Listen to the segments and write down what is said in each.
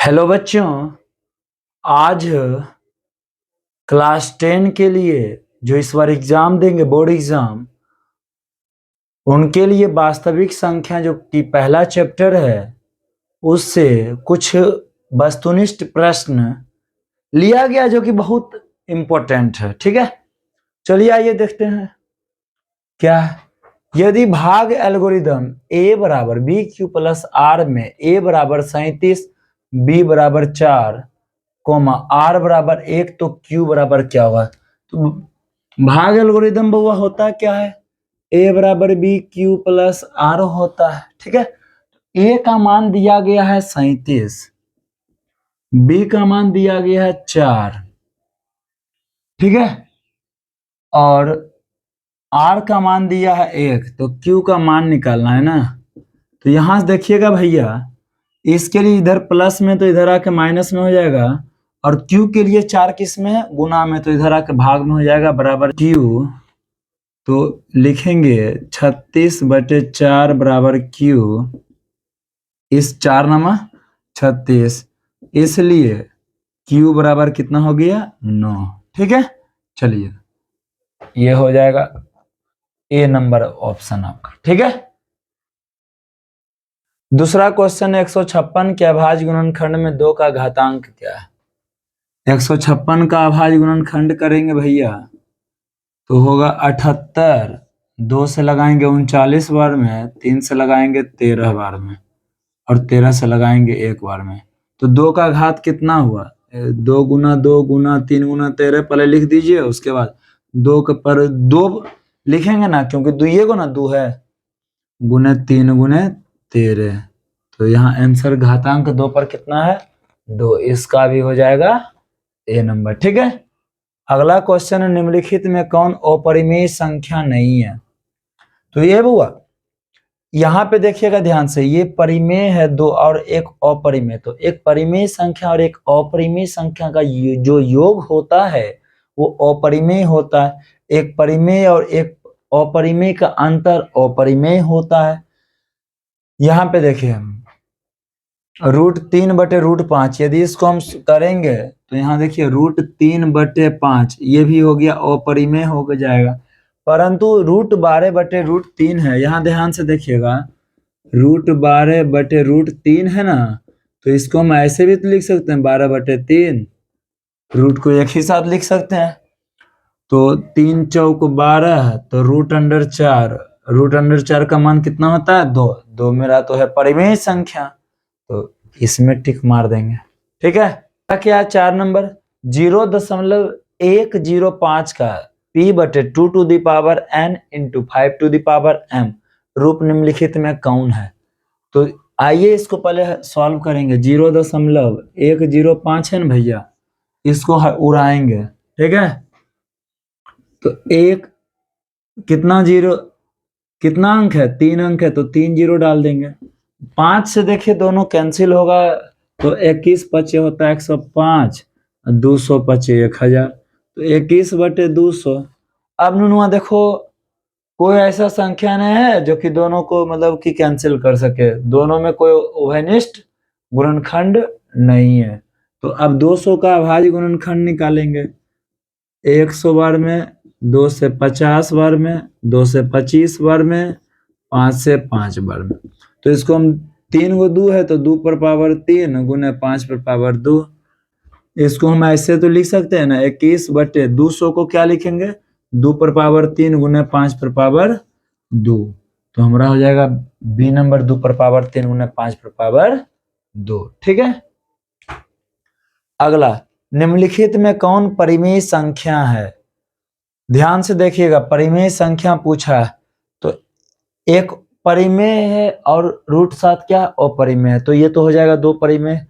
Hello बच्चों, आज class 10 के लिए जो इस बार एग्जाम देंगे बोर्ड एग्जाम, उनके लिए वास्तविक संख्या जो कि पहला चैप्टर है उससे कुछ वस्तुनिष्ठ प्रश्न लिया गया जो कि बहुत इंपॉर्टेंट है। ठीक है, चलिए आइए देखते हैं क्या है। यदि भाग एल्गोरिदम a बराबर बी क्यू प्लस आर में a बराबर 37, b बराबर 4, आर बराबर 1 तो क्यू बराबर क्या होगा। तो भाग एल्गोरिदम बउआ होता क्या है, ए बराबर बी क्यू प्लस आर होता है। ठीक है, ए का मान दिया गया है 37, बी का मान दिया गया है 4, ठीक है, और आर का मान दिया है 1, तो क्यू का मान निकालना है ना। तो यहां से देखिएगा भैया, इसके लिए इधर प्लस में तो इधर आके माइनस में हो जाएगा, और क्यू के लिए 4 किस में है, गुना में, तो इधर आके भाग में हो जाएगा बराबर क्यू। तो लिखेंगे 36/4 बराबर क्यू, इस 4 नमा 36, इसलिए क्यू बराबर कितना हो गया 9। ठीक है, चलिए ये हो जाएगा ए नंबर ऑप्शन आपका। ठीक है, दूसरा क्वेश्चन 156 के अभाज्य गुणनखंड में 2 का घातांक क्या है। 156 का अभाज्य गुणनखंड करेंगे भैया तो होगा 78, 2 से लगाएंगे 39 बार में, 3 से लगाएंगे 13 बार में, और 13 से लगाएंगे 1 बार में। तो 2 का घात कितना हुआ, 2 गुना 2 गुना 3 गुना 13 पहले लिख दीजिए, उसके बाद 2 के पर 2 लिखेंगे ना, क्योंकि दुइये को ना 2 है, गुने 3 गुने 13, तो यहाँ आंसर घातांक 2 पर कितना है 2, इसका भी हो जाएगा ए नंबर। ठीक है, अगला क्वेश्चन है निम्नलिखित में कौन अपरिमेय संख्या नहीं है। तो ये बुआ यहाँ पे देखिएगा ध्यान से, ये परिमेय है 2 और एक अपरिमेय, तो एक परिमेय संख्या और एक अपरिमेय संख्या का जो योग होता है वो अपरिमेय होता है। एक परिमेय और एक अपरिमेय का अंतर अपरिमेय होता है। यहाँ पे देखिए हम √3/√5, यदि इसको हम करेंगे तो यहाँ देखिए √3/5, ये भी हो गया अपरिमेय हो जाएगा, परंतु √12/√3 है। यहाँ ध्यान से देखिएगा, √12/√3 है ना, तो इसको हम ऐसे भी तो लिख सकते हैं 12/3, रूट को एक ही साथ लिख सकते हैं। तो 3 चौक 12, तो √4, √4 का मान कितना होता है 2, 2 मेरा तो है परिमेय संख्या, तो इसमें टिक मार देंगे। ठीक है, क्या 4 नंबर 0.105 का p/2n × 5m रूप निम्नलिखित में कौन है। तो आइए इसको पहले सॉल्व करेंगे। 0.105 है ना भैया, इसको उड़ाएंगे। ठीक है, तो एक कितना जीरो, कितना अंक है 3 अंक है, तो 3 जीरो डाल देंगे। 5 से देखिए दोनों कैंसिल होगा, तो 21 पचे होता है 105, 200 पचे 1000, तो 21/200। अब नुनुआ देखो, कोई ऐसा संख्या नहीं है जो कि दोनों को मतलब कि कैंसिल कर सके, दोनों में कोई उभयनिष्ठ गुणनखंड नहीं है। तो अब 200 का अभाज्य गुणनखंड निकालेंगे, 100 बार में, 2 से 50 बार में, 2 से 25 बार में, 5 से 5 बार में। तो इसको हम 3 को 2 है तो 2 पर पावर 3 गुने 5 पर पावर 2, इसको हम ऐसे तो लिख सकते हैं ना, 21/200 को क्या लिखेंगे 2 पर पावर 3 गुने 5 पर पावर 2, तो हमारा हो जाएगा बी नंबर 2 पर पावर 3 गुने 5 पर पावर 2। ठीक है, अगला निम्नलिखित में कौन परिमेय संख्या है। ध्यान से देखिएगा, परिमेय संख्या पूछा है, तो एक परिमेय है और √7 क्या अपरिमेय है, तो ये तो हो जाएगा 2 परिमेय,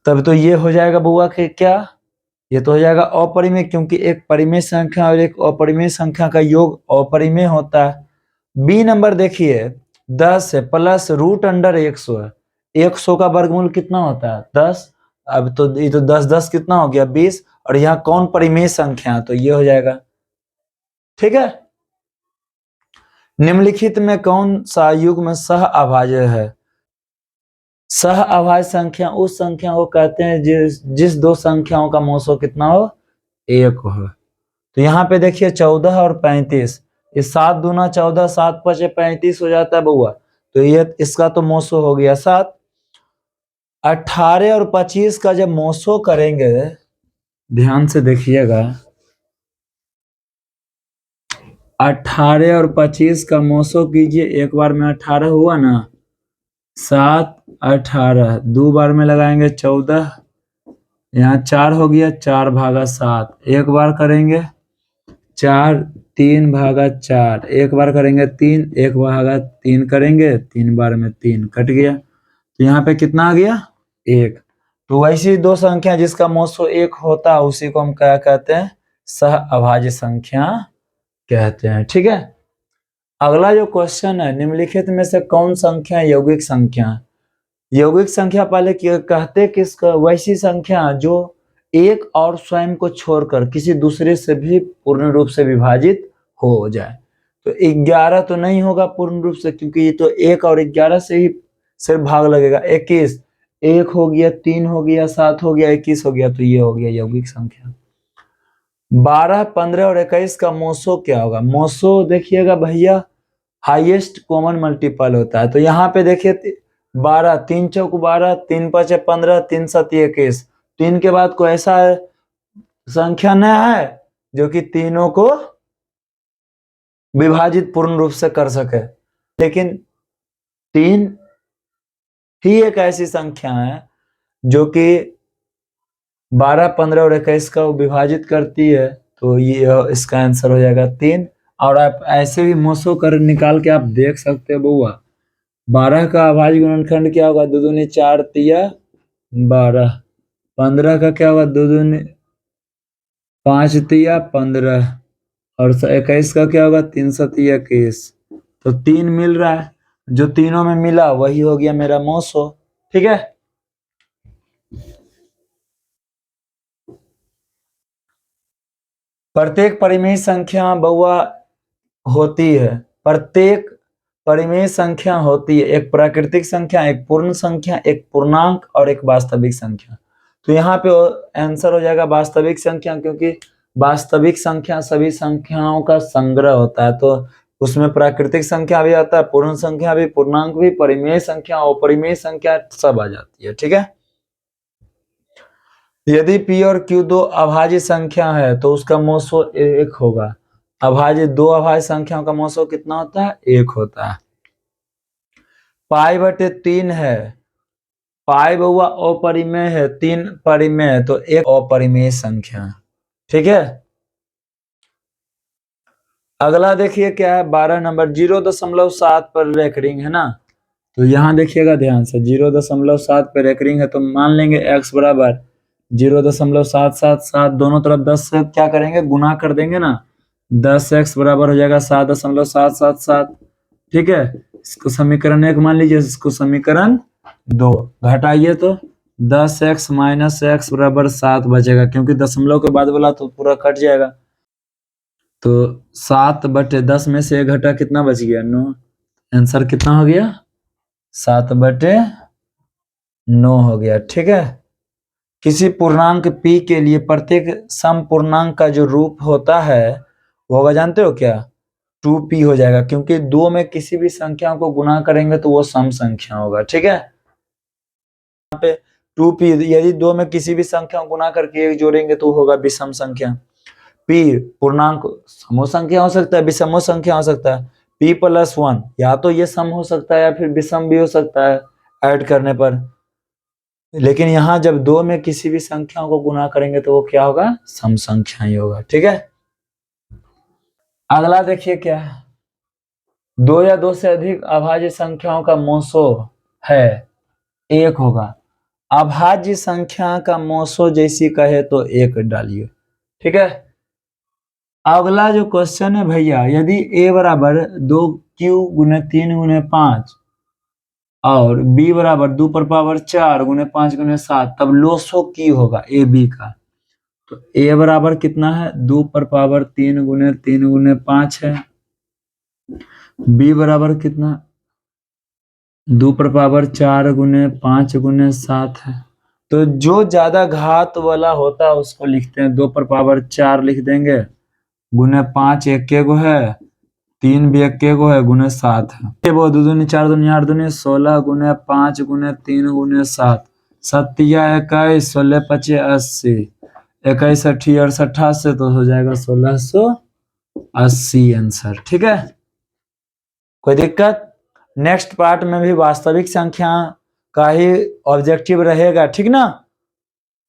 तब तो ये हो जाएगा बुआ के क्या, ये तो हो जाएगा अपरिमेय, क्योंकि एक परिमेय संख्या और एक अपरिमेय संख्या का योग अपरिमेय होता है। बी नंबर देखिए 10 है प्लस √100 है, 100 का वर्गमूल कितना होता है 10, अब तो ये तो 10 10 कितना हो गया 20, और यहाँ कौन परिमेय संख्या है, तो ये हो जाएगा। ठीक है, निम्नलिखित में कौन सा युग्म सह अभाज्य है। सह अभाज्य संख्या उस संख्या को कहते हैं जिस दो संख्याओं का मोसो कितना हो, 1 हो। तो यहाँ पे देखिए 14 और 35, ये 7 दूना 14, 7 पचे 35 हो जाता है बउआ। तो ये इसका तो मोसो हो गया 7। 18 और 25 का जब मोसो करेंगे, ध्यान से देखिएगा, 18 और 25 का मोसो कीजिए, एक बार में 18 हुआ ना, 7 18, 2 बार में लगाएंगे 14, यहाँ 4 हो गया, 4 भागा 7, एक बार करेंगे 4, 3 भागा 4, एक बार करेंगे 3, 1 भागा 3 करेंगे, 3 बार में 3 कट गया। तो यहाँ पे कितना आ गया, 1। तो वैसी दो संख्या जिसका मोसो 1 होता है उसी को हम क्या कहते हैं, सह अभाज्य संख्या कहते हैं। ठीक है, अगला जो क्वेश्चन है, निम्नलिखित में से कौन संख्या यौगिक संख्या। यौगिक संख्या पहले कहते किसका, वैसी संख्या जो एक और स्वयं को छोड़कर किसी दूसरे से भी पूर्ण रूप से विभाजित हो जाए। तो 11 तो नहीं होगा पूर्ण रूप से, क्योंकि ये तो 1 और 11 से ही सिर्फ भाग लगेगा। 21, 1 हो गया, 3 हो गया, 7 हो गया, 21 हो गया, तो ये हो गया यौगिक संख्या। 12, 15 और 21 का मोसो क्या होगा। मोसो देखिएगा भैया, हाईएस्ट कॉमन मल्टीपल होता है। तो यहाँ पे देखिए 12, 3 चौक 12, 3 पचे 15, 3 सत 21, 3 के बाद कोई ऐसा संख्या न है जो कि तीनों को विभाजित पूर्ण रूप से कर सके, लेकिन 3 ही एक ऐसी संख्या है जो कि 12, 15 और 21 का विभाजित करती है। तो ये इसका आंसर हो जाएगा 3। और आप ऐसे भी मोसो कर निकाल के आप देख सकते हो बउआ। 12 का अभाज्य गुणनखंड क्या होगा, 2 दूनी 4 तिया 12। 15 का क्या होगा, 2 दूनी 5 तिया 15। और 21 का क्या होगा, 3 सतिया 21। तो 3 मिल रहा है, जो तीनों में मिला वही हो गया मेरा मोसो। ठीक है, प्रत्येक परिमेय संख्या बउआ होती है, प्रत्येक परिमेय संख्या होती है, एक प्राकृतिक संख्या, एक पूर्ण संख्या, एक पूर्णांक और एक वास्तविक संख्या। तो यहाँ पे आंसर हो जाएगा वास्तविक संख्या, क्योंकि वास्तविक संख्या सभी संख्याओं का संग्रह होता है। तो उसमें प्राकृतिक संख्या भी आता है, पूर्ण संख्या भी, पूर्णांक भी, परिमेय संख्या, अपरिमेय संख्या सब आ जाती है। ठीक है, यदि P और Q दो अभाज्य संख्या है तो उसका मोसो 1 होगा। अभाज्य दो अभाज्य संख्याओं का मोसो कितना होता है, 1 होता है। पाई बटे 3 है, पाई बउआ अपरिमेय है, 3 परिमेय है, तो एक अपरिमेय संख्या। ठीक है, अगला देखिए क्या है, 12 नंबर, 0.7 पर रेकरिंग है ना। तो यहाँ देखिएगा ध्यान से, 0.7 पर रेकरिंग है, तो मान लेंगे x बराबर 0.777, दोनों तरफ 10 से क्या करेंगे, गुना कर देंगे ना। 10x बराबर हो जाएगा 7.777। ठीक है, इसको समीकरण 1 मान लीजिए, इसको समीकरण 2 घटाइए तो 10x माइनस x बराबर 7 बचेगा, क्योंकि दशमलव के बाद वाला तो पूरा कट जाएगा। तो 7/10 में से 1 घटा, कितना बच गया, 9। आंसर कितना हो गया, 7/9 हो गया। ठीक है, किसी पूर्णांक p के लिए प्रत्येक सम पूर्णांक का जो रूप होता है वो होगा, जानते हो क्या, 2p हो जाएगा, क्योंकि 2 में किसी भी संख्या को गुना करेंगे तो वो सम संख्या होगा। ठीक है, यहाँ पे 2p, यदि 2 में किसी भी संख्या को गुना करके 1 जोड़ेंगे तो होगा विषम संख्या। p पूर्णांक समूह संख्या हो सकता है, विषम संख्या हो सकता है। p+1 या तो ये सम हो सकता है या फिर विषम भी हो सकता है ऐड करने पर, लेकिन यहाँ जब 2 में किसी भी संख्या को गुना करेंगे तो वो क्या होगा, सम संख्या ही होगा। ठीक है, अगला देखिए क्या है, 2 या 2 से अधिक अभाज्य संख्याओं का मोसो है 1 होगा। अभाज्य संख्या का मोसो जैसी कहे तो 1 डालिए। ठीक है, अगला जो क्वेश्चन है भैया, यदि a बराबर 2q गुने 3 गुने 5 और b बराबर 2 पर पावर 4 गुने 5 गुने 7, तब लोसो की होगा ए बी का। तो a बराबर कितना है, 2 पर पावर 3 गुने 5 है। b बराबर कितना, 2 पर पावर 4 गुने 5 गुने 7 है। तो जो ज्यादा घात वाला होता है उसको लिखते हैं 2 पर पावर 4 लिख देंगे, गुने 5 एक को है, 3 भी एक को है, गुने 7 है। ये वो 2 दूनी 4 दूनी 8 दूनी 16 गुने 5 गुने 3 गुने 7, 7 या 21, 16 25 80, 21 80 68 से तो हो जाएगा 1680 आंसर। ठीक है, कोई दिक्कत? नेक्स्ट पार्ट में भी वास्तविक संख्या का ही ऑब्जेक्टिव रहेगा, ठीक ना।